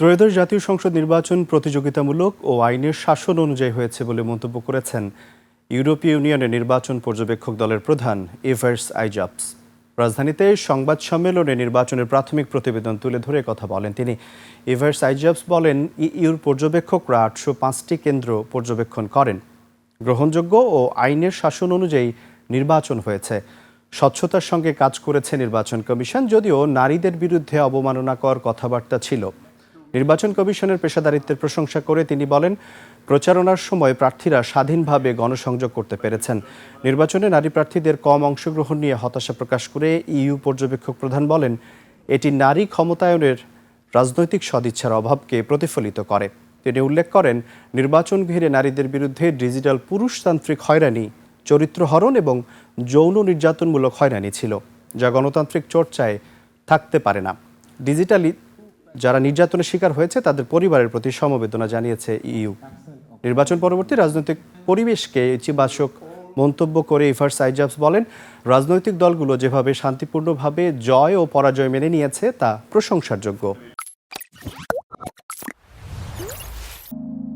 ত্রয়োদশ জাতীয় সংসদ নির্বাচন প্রতিযোগিতামূলক ও আইনের শাসন অনুযায়ী হয়েছে বলে মন্তব্য করেছেন ইউরোপীয় ইউনিয়নের নির্বাচন পর্যবেক্ষক দলের প্রধান ইভার্স আইজাপস। রাজধানীতে সংবাদ সম্মেলনে নির্বাচনের প্রাথমিক প্রতিবেদন তুলে ধরে কথা বলেন তিনি। ইভার্স আইজাপস বলেন, ইউর পর্যবেক্ষকরা 805টি কেন্দ্র পর্যবেক্ষণ করেন। গ্রহণযোগ্য ও আইনের শাসন অনুযায়ী নির্বাচন হয়েছে। স্বচ্ছতার সঙ্গে কাজ করেছে নির্বাচন কমিশন, যদিও নারীদের বিরুদ্ধে অবমাননাকর কথাবার্তা ছিল। নির্বাচন কমিশনের পেশাদারিত্বের প্রশংসা করে তিনি বলেন, প্রচারণার সময় প্রার্থীরা স্বাধীনভাবে গণসংযোগ করতে পেরেছেন। নির্বাচনে নারী প্রার্থীদের কম অংশগ্রহণ নিয়ে হতাশা প্রকাশ করে ইইউ পর্যবেক্ষক প্রধান বলেন, এটি নারী ক্ষমতায়নের রাজনৈতিক সদিচ্ছার অভাবকে প্রতিফলিত করে। তিনি উল্লেখ করেন, নির্বাচন ঘিরে নারীদের বিরুদ্ধে ডিজিটাল পুরুষতান্ত্রিক হয়রানি, চরিত্রহরণ এবং যৌন নির্যাতনমূলক হয়রানি ছিল, যা গণতান্ত্রিক চর্চায় থাকতে পারে না। ডিজিটালি যারা নির্যাতনের শিকার হয়েছে তাদের পরিবারের প্রতি সমবেদনা জানিয়েছে ইইউ। নির্বাচন পরবর্তী রাজনৈতিক পরিবেশকে ইতিবাচক মন্তব্য করে ইভার্স আইজাপস বলেন, রাজনৈতিক দলগুলো যেভাবে শান্তিপূর্ণভাবে জয় ও পরাজয় মেনে নিয়েছে তা প্রশংসার যোগ্য।